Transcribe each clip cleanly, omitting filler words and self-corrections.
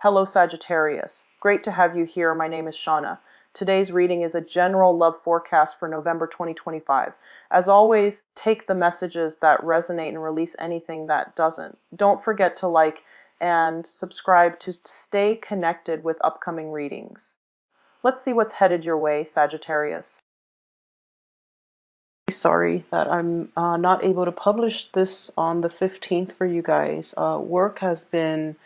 Hello Sagittarius. Great to have you here. My name is Shauna. Today's reading is a general love forecast for November 2025. As always, take the messages that resonate and release anything that doesn't. Don't forget to like and subscribe to stay connected with upcoming readings. Let's see what's headed your way, Sagittarius. Sorry that I'm not able to publish this on the 15th for you guys. Work has been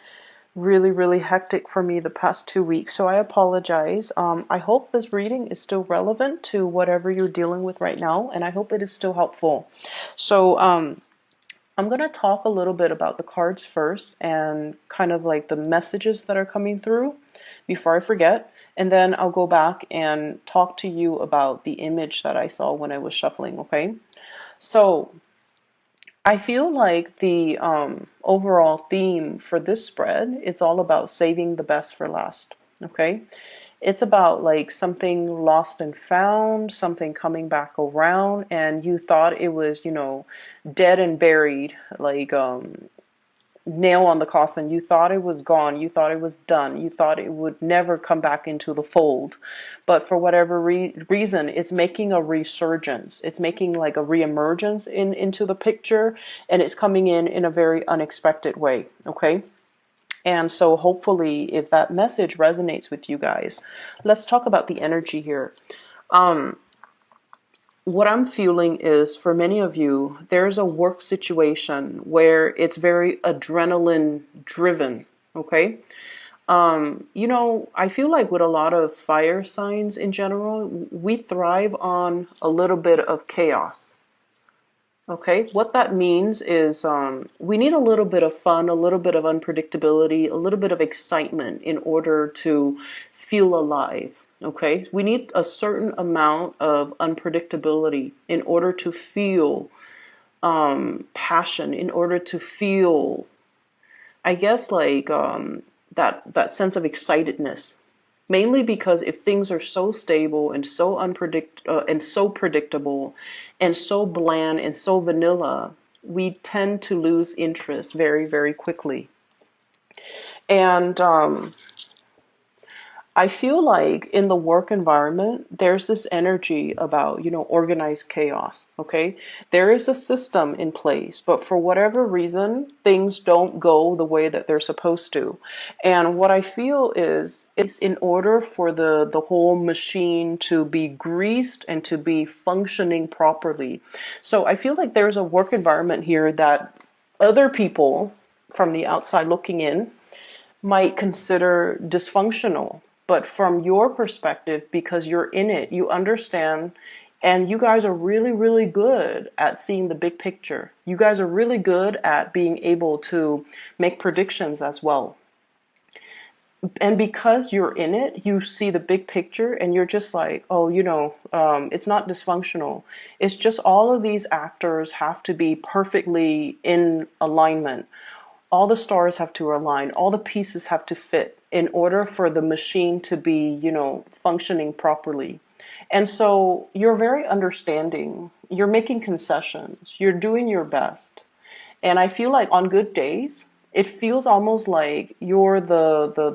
really hectic for me the past 2 weeks, so I apologize. I hope this reading is still relevant to whatever you're dealing with right now, and I hope it is still helpful. So I'm going to talk a little bit about the cards first and kind of like the messages that are coming through before I forget. And then I'll go back and talk to you about the image that I saw when I was shuffling, okay? So I feel like the overall theme for this spread, it's all about saving the best for last, okay? It's about like something lost and found, something coming back around, and you thought it was, dead and buried, like nail on the coffin. You thought it was gone. You thought it was done. You thought it would never come back into the fold. But for whatever reason, it's making a resurgence. It's making like a reemergence into the picture, and it's coming in a very unexpected way, okay? And so hopefully if that message resonates with you guys, let's talk about the energy here. What I'm feeling is, for many of you, there's a work situation where it's very adrenaline driven, okay? I feel like with a lot of fire signs in general, we thrive on a little bit of chaos. Okay, what that means is we need a little bit of fun, a little bit of unpredictability, a little bit of excitement in order to feel alive. Okay, we need a certain amount of unpredictability in order to feel passion, in order to feel, I guess, like that sense of excitedness. Mainly because if things are so stable and so and so predictable and so bland and so vanilla, we tend to lose interest very quickly. And I feel like in the work environment, there's this energy about, organized chaos, okay? There is a system in place, but for whatever reason, things don't go the way that they're supposed to. And what I feel is, it's in order for the whole machine to be greased and to be functioning properly. So I feel like there's a work environment here that other people from the outside looking in might consider dysfunctional. But from your perspective, because you're in it, you understand, and you guys are really good at seeing the big picture. You guys are really good at being able to make predictions as well. And because you're in it, you see the big picture and you're just like, oh, it's not dysfunctional. It's just all of these actors have to be perfectly in alignment. All the stars have to align, all the pieces have to fit in order for the machine to be, functioning properly. And so you're very understanding, you're making concessions, you're doing your best. And I feel like on good days, it feels almost like you're the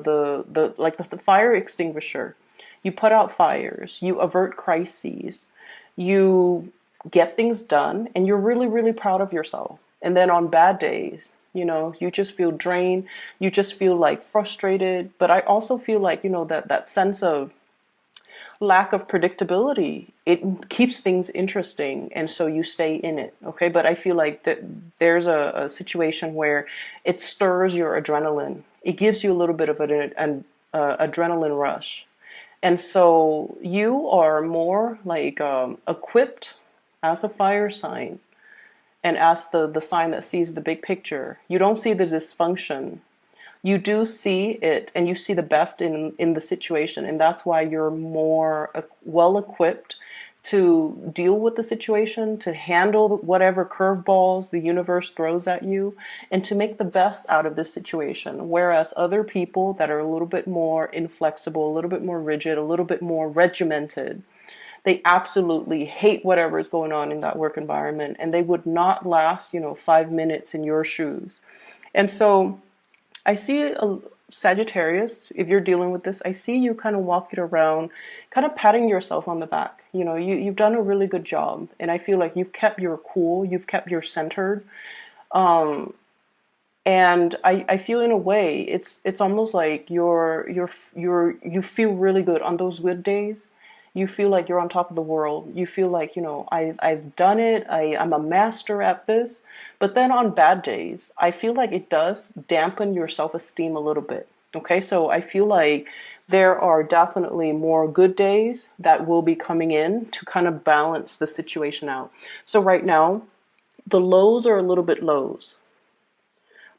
fire extinguisher. You put out fires, you avert crises, you get things done, and you're really proud of yourself. And then on bad days, you just feel drained, you just feel like frustrated. But I also feel like, that sense of lack of predictability, it keeps things interesting, and so you stay in it, okay? But I feel like that there's a situation where it stirs your adrenaline. It gives you a little bit of an adrenaline rush. And so you are more like equipped as a fire sign and as the sign that sees the big picture. You don't see the dysfunction. You do see it, and you see the best in the situation, and that's why you're more well equipped to deal with the situation, to handle whatever curveballs the universe throws at you, and to make the best out of this situation. Whereas other people that are a little bit more inflexible, a little bit more rigid, a little bit more regimented, they absolutely hate whatever is going on in that work environment, and they would not last, 5 minutes in your shoes. And so I see Sagittarius, if you're dealing with this, I see you kind of walking around, kind of patting yourself on the back. You know, you've done a really good job, and I feel like you've kept your cool, you've kept your centered. Um, and I feel in a way it's almost like you feel really good on those good days. You feel like you're on top of the world. You feel like, you know, I've done it. I'm a master at this. But then on bad days, I feel like it does dampen your self-esteem a little bit. Okay, so I feel like there are definitely more good days that will be coming in to kind of balance the situation out. So right now, the lows are a little bit lows,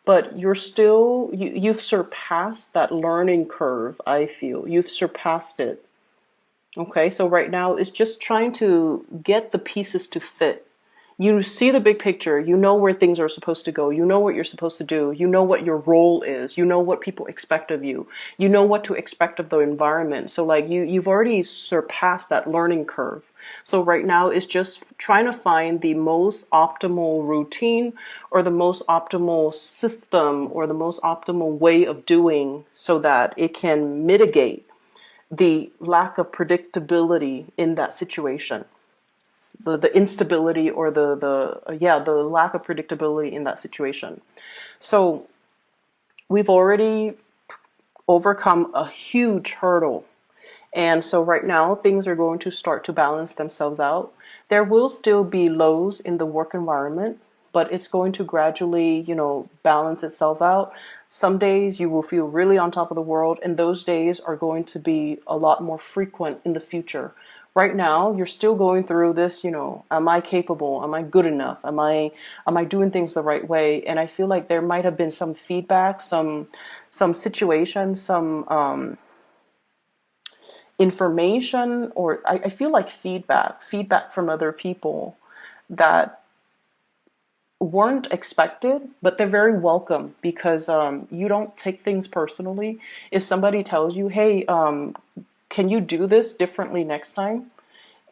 but you've surpassed that learning curve. I feel you've surpassed it. Okay, so right now it's just trying to get the pieces to fit. You see the big picture, you know where things are supposed to go, you know what you're supposed to do, you know what your role is, you know what people expect of you, you know what to expect of the environment. So like you've already surpassed that learning curve. So right now it's just trying to find the most optimal routine or the most optimal system or the most optimal way of doing so that it can mitigate the lack of predictability in that situation, the instability or the lack of predictability in that situation. So we've already overcome a huge hurdle, and so right now things are going to start to balance themselves out. There will still be lows in the work environment, but it's going to gradually, you know, balance itself out. Some days you will feel really on top of the world, and those days are going to be a lot more frequent in the future. Right now, you're still going through this, you know, am I capable? Am I good enough? Am I doing things the right way? And I feel like there might have been some feedback, some situations, some information, or I feel like feedback from other people that weren't expected, but they're very welcome because you don't take things personally. If somebody tells you, hey, can you do this differently next time?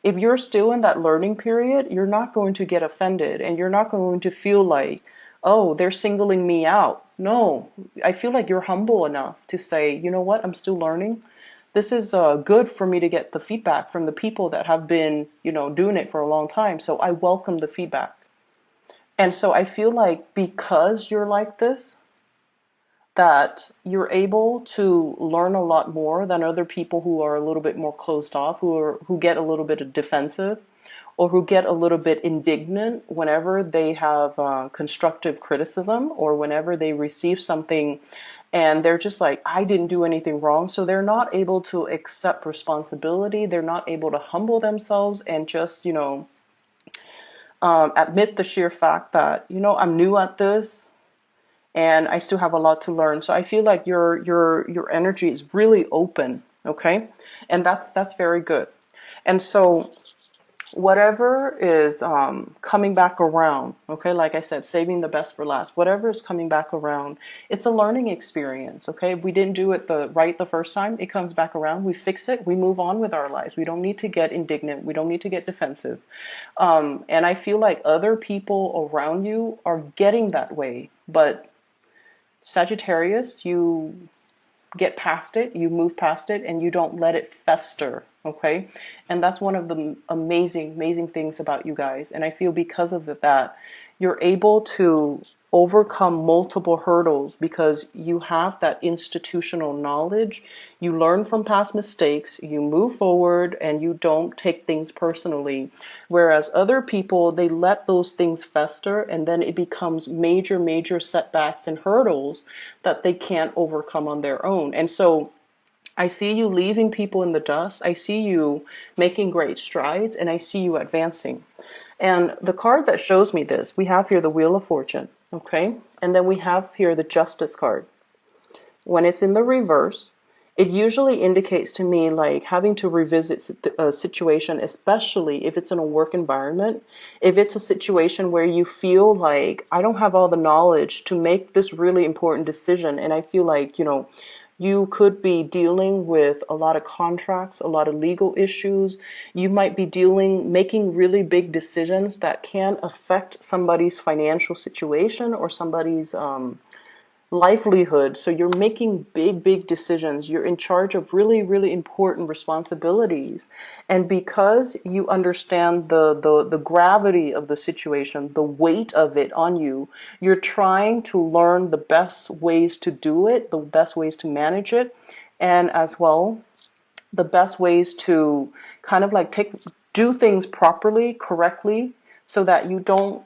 If you're still in that learning period, you're not going to get offended and you're not going to feel like, oh, they're singling me out. No, I feel like you're humble enough to say, you know what, I'm still learning. This is good for me to get the feedback from the people that have been, you know, doing it for a long time. So I welcome the feedback. And so I feel like because you're like this, that you're able to learn a lot more than other people who are a little bit more closed off, who get a little bit defensive, or who get a little bit indignant whenever they have constructive criticism or whenever they receive something and they're just like, I didn't do anything wrong. So they're not able to accept responsibility. They're not able to humble themselves and just, you know, admit the sheer fact that, you know, I'm new at this and I still have a lot to learn. So I feel like your energy is really open, okay? And that's very good. And so whatever is coming back around, okay, like I said, saving the best for last, whatever is coming back around, it's a learning experience, okay? If we didn't do it right the first time, it comes back around, we fix it, we move on with our lives. We don't need to get indignant, we don't need to get defensive. And I feel like other people around you are getting that way, but Sagittarius, you get past it, you move past it, and you don't let it fester, okay? And that's one of the amazing things about you guys. And I feel because of that, you're able to overcome multiple hurdles because you have that institutional knowledge. You learn from past mistakes, you move forward, and you don't take things personally. Whereas other people, they let those things fester, and then it becomes major setbacks and hurdles that they can't overcome on their own. And so I see you leaving people in the dust. I see you making great strides, and I see you advancing. And the card that shows me this, we have here the Wheel of Fortune, okay? And then we have here the Justice card. When it's in the reverse, it usually indicates to me like having to revisit a situation, especially if it's in a work environment. If it's a situation where you feel like I don't have all the knowledge to make this really important decision, and I feel like, you know, you could be dealing with a lot of contracts, a lot of legal issues. You might be making really big decisions that can affect somebody's financial situation or somebody's livelihood. So you're making big decisions. You're in charge of really important responsibilities. And because you understand the gravity of the situation, the weight of it on you, you're trying to learn the best ways to do it, the best ways to manage it, and as well the best ways to kind of like do things properly, correctly, so that you don't,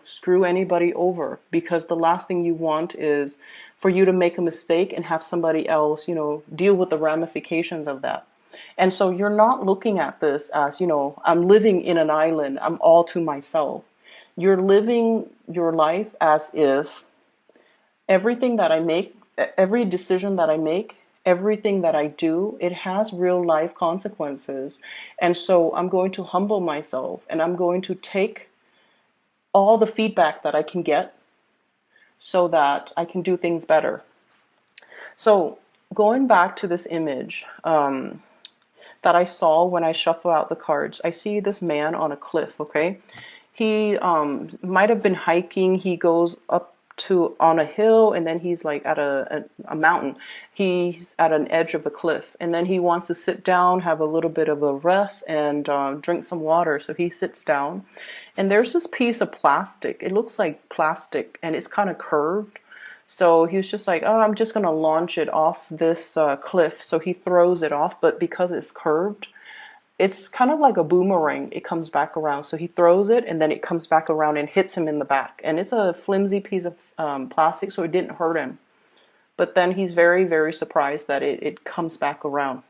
screw anybody over. Because the last thing you want is for you to make a mistake and have somebody else, deal with the ramifications of that. And so you're not looking at this as, I'm living in an island, I'm all to myself. You're living your life as if everything that I make, every decision that I make, everything that I do, it has real life consequences. And so I'm going to humble myself and I'm going to take all the feedback that I can get so that I can do things better. So going back to this image that I saw when I shuffle out the cards, I see this man on a cliff, okay? He might have been hiking. He goes up to on a hill, and then he's like at a mountain. He's at an edge of a cliff, and then he wants to sit down, have a little bit of a rest, and drink some water. So he sits down, and there's this piece of plastic. It looks like plastic, and it's kind of curved. So he was just like, oh, I'm just gonna launch it off this cliff. So he throws it off, but because it's curved, it's kind of like a boomerang. It comes back around. So he throws it and then it comes back around and hits him in the back. And it's a flimsy piece of plastic, so it didn't hurt him. But then he's very surprised that it comes back around.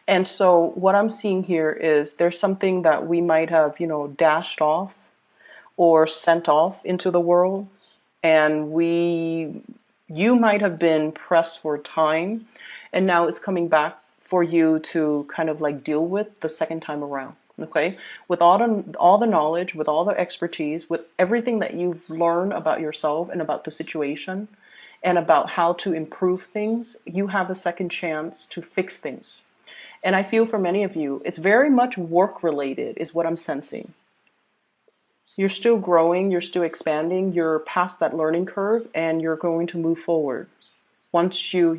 And so what I'm seeing here is there's something that we might have, dashed off or sent off into the world. And you might have been pressed for time, and now it's coming back for you to kind of like deal with the second time around. Okay, with all the knowledge, with all the expertise, with everything that you've learned about yourself and about the situation and about how to improve things, you have a second chance to fix things. And I feel for many of you, it's very much work related is what I'm sensing. You're still growing, you're still expanding, you're past that learning curve, and you're going to move forward once you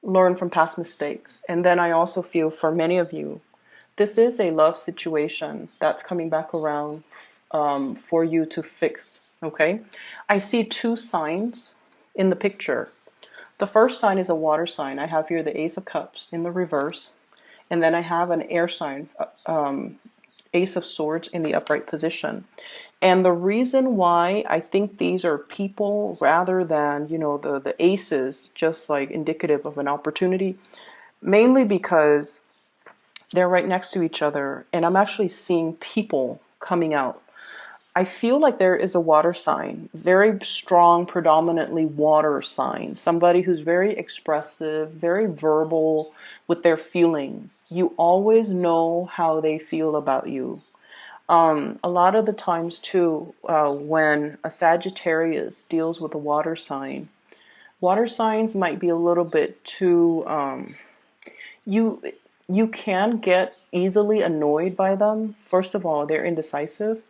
learn from past mistakes. And then I also feel for many of you, this is a love situation that's coming back around for you to fix, okay? I see two signs in the picture. The first sign is a water sign. I have here the Ace of Cups in the reverse, and then I have an air sign, Ace of Swords in the upright position. And the reason why I think these are people rather than, the aces, just like indicative of an opportunity, mainly because they're right next to each other and I'm actually seeing people coming out. I feel like there is a water sign, very strong, predominantly water sign, somebody who's very expressive, very verbal with their feelings. You always know how they feel about you. A lot of the times too, when a Sagittarius deals with a water signs might be a little bit too, you you can get easily annoyed by them. First of all, they're indecisive.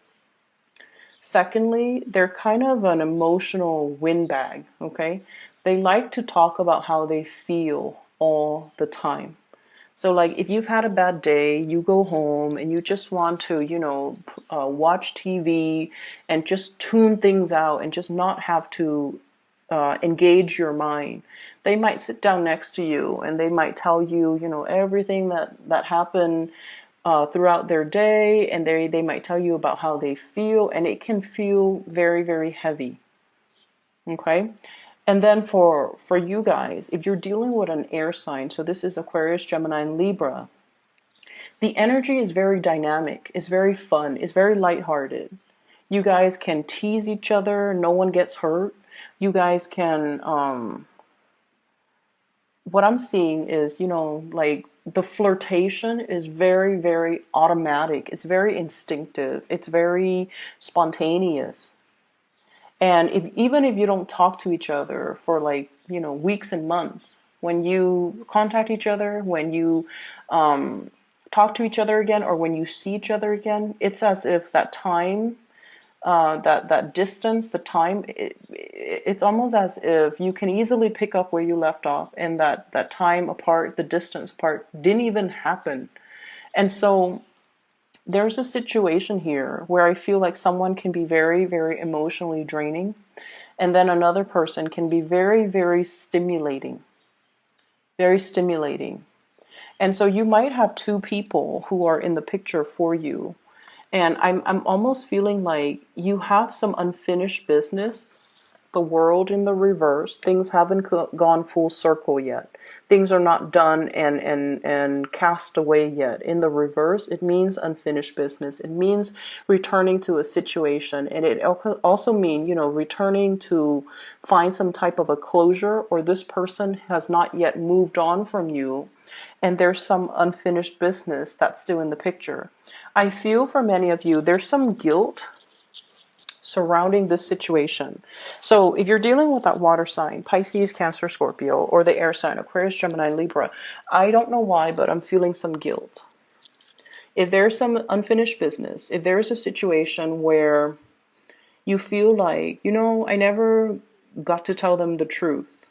Secondly, they're kind of an emotional windbag, okay? They like to talk about how they feel all the time. So like if you've had a bad day, you go home and you just want to, watch TV and just tune things out and just not have to engage your mind. They might sit down next to you and they might tell you, everything that happened throughout their day, and they might tell you about how they feel, and it can feel very heavy. Okay. And then for you guys, if you're dealing with an air sign, so this is Aquarius, Gemini, and Libra, the energy is very dynamic, it's very fun, it's very lighthearted. You guys can tease each other, no one gets hurt. You guys can, what I'm seeing is, like the flirtation is very automatic. It's very instinctive. It's very spontaneous. And even if you don't talk to each other for like, weeks and months, when you contact each other, when you talk to each other again, or when you see each other again, it's as if that time that distance, the time, it's almost as if you can easily pick up where you left off, and that time apart, the distance apart, didn't even happen. And so there's a situation here where I feel like someone can be very, very emotionally draining, and then another person can be very, very stimulating, very stimulating. And so you might have two people who are in the picture for you. And I'm almost feeling like you have some unfinished business. The world in the reverse. Things haven't gone full circle yet. Things are not done and cast away yet. In the reverse, it means unfinished business. It means returning to a situation. And it also means, returning to find some type of a closure, or this person has not yet moved on from you. And there's some unfinished business that's still in the picture. I feel for many of you, there's some guilt surrounding this situation. So if you're dealing with that water sign, Pisces, Cancer, Scorpio, or the air sign, Aquarius, Gemini, Libra, I don't know why, but I'm feeling some guilt. If there's some unfinished business, if there's a situation where you feel like, I never got to tell them the truth.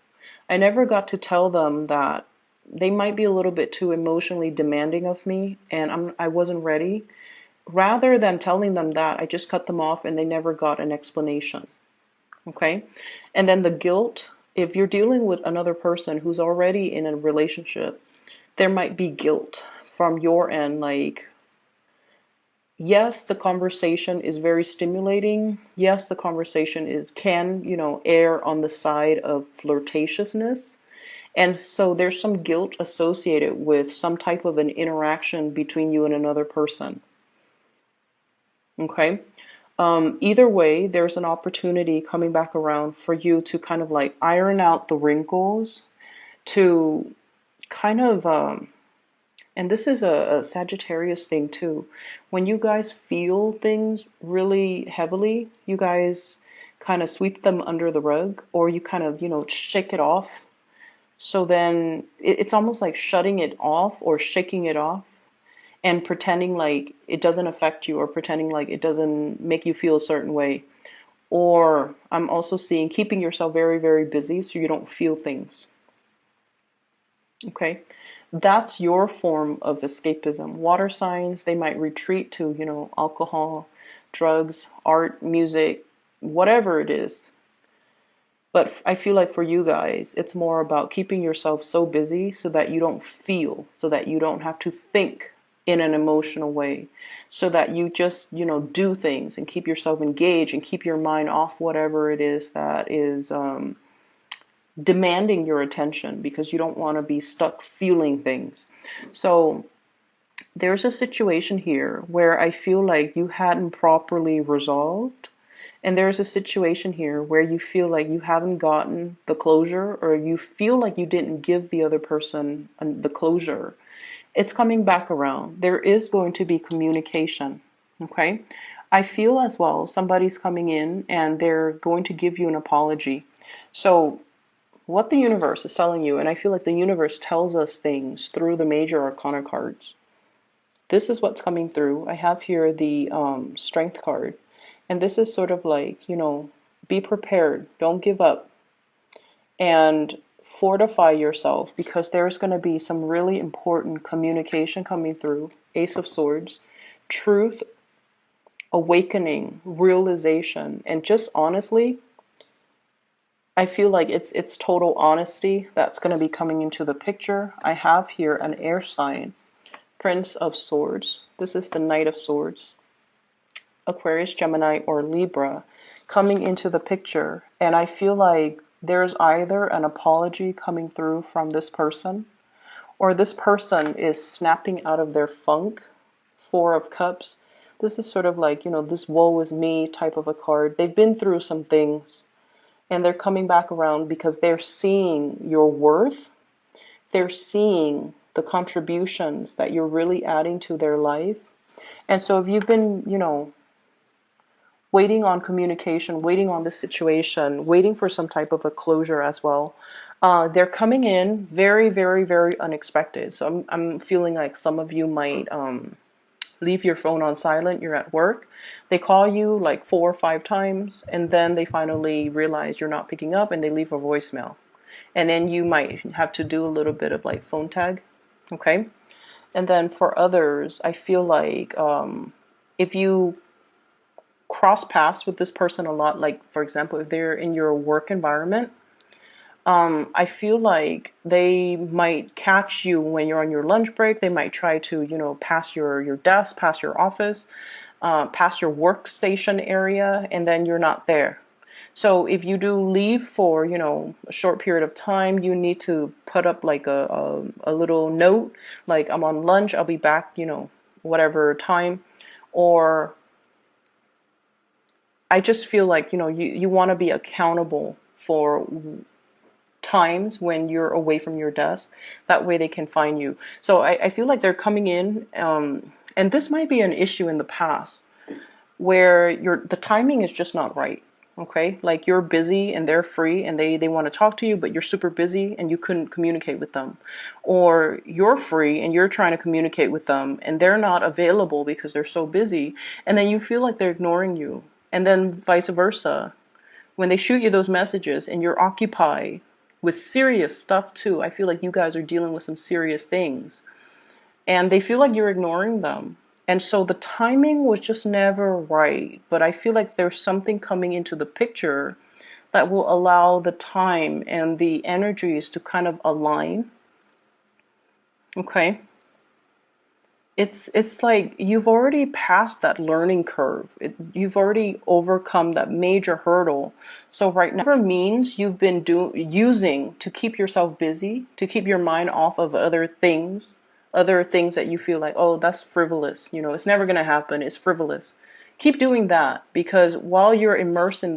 I never got to tell them that they might be a little bit too emotionally demanding of me, and I wasn't ready. Rather than telling them that, I just cut them off and they never got an explanation. Okay? And then the guilt, if you're dealing with another person who's already in a relationship, there might be guilt from your end. Like, yes, the conversation is very stimulating. Yes, the conversation can err on the side of flirtatiousness. And so there's some guilt associated with some type of an interaction between you and another person. Okay. Either way, there's an opportunity coming back around for you to kind of like iron out the wrinkles, to kind of, and this is a Sagittarius thing too. When you guys feel things really heavily, you guys kind of sweep them under the rug, or you kind of, shake it off. So then it's almost like shutting it off or shaking it off, and pretending like it doesn't affect you, or pretending like it doesn't make you feel a certain way. Or I'm also seeing keeping yourself very, very busy so you don't feel things. Okay? That's your form of escapism. Water signs, they might retreat to, alcohol, drugs, art, music, whatever it is. But I feel like for you guys, it's more about keeping yourself so busy so that you don't feel, so that you don't have to think in an emotional way, so that you just, do things and keep yourself engaged and keep your mind off whatever it is that is demanding your attention, because you don't want to be stuck feeling things. So there's a situation here where I feel like you hadn't properly resolved. And there's a situation here where you feel like you haven't gotten the closure, or you feel like you didn't give the other person the closure. It's coming back around. There is going to be communication. Okay? I feel as well somebody's coming in and they're going to give you an apology. So what the universe is telling you, and I feel like the universe tells us things through the major arcana cards. This is what's coming through. I have here the strength card. And this is sort of like, be prepared. Don't give up. And fortify yourself, because there's going to be some really important communication coming through. Ace of Swords, truth, awakening, realization, and just honestly, I feel like it's total honesty that's going to be coming into the picture. I have here an air sign, Prince of Swords. This is the Knight of Swords. Aquarius, Gemini, or Libra coming into the picture. And I feel like there's either an apology coming through from this person, or this person is snapping out of their funk. Four of Cups. This is sort of like, this woe is me type of a card. They've been through some things, and they're coming back around because they're seeing your worth. They're seeing the contributions that you're really adding to their life. And so if you've been, waiting on communication, waiting on this situation, waiting for some type of a closure as well, they're coming in very, very, very unexpected. So I'm feeling like some of you might leave your phone on silent, you're at work. They call you like 4 or 5 times, and then they finally realize you're not picking up and they leave a voicemail. And then you might have to do a little bit of like phone tag. Okay. And then for others, I feel like if you cross paths with this person a lot, like for example, if they're in your work environment, I feel like they might catch you when you're on your lunch break. They might try to, pass your desk, pass your office, pass your workstation area, and then you're not there. So if you do leave for, a short period of time, you need to put up like a little note, like I'm on lunch, I'll be back, whatever time. Or I just feel like, you want to be accountable for times when you're away from your desk. That way they can find you. So I feel like they're coming in, and this might be an issue in the past where the timing is just not right. Okay, like you're busy and they're free and they want to talk to you, but you're super busy and you couldn't communicate with them. Or you're free and you're trying to communicate with them and they're not available because they're so busy, and then you feel like they're ignoring you. And then vice versa, when they shoot you those messages and you're occupied with serious stuff too. I feel like you guys are dealing with some serious things and they feel like you're ignoring them. And so the timing was just never right. But I feel like there's something coming into the picture that will allow the time and the energies to kind of align. Okay. It's like you've already passed that learning curve. You've already overcome that major hurdle. So right now, whatever means you've been using to keep yourself busy, to keep your mind off of other things that you feel like, oh, that's frivolous. It's never going to happen. It's frivolous. Keep doing that, because while you're immersed in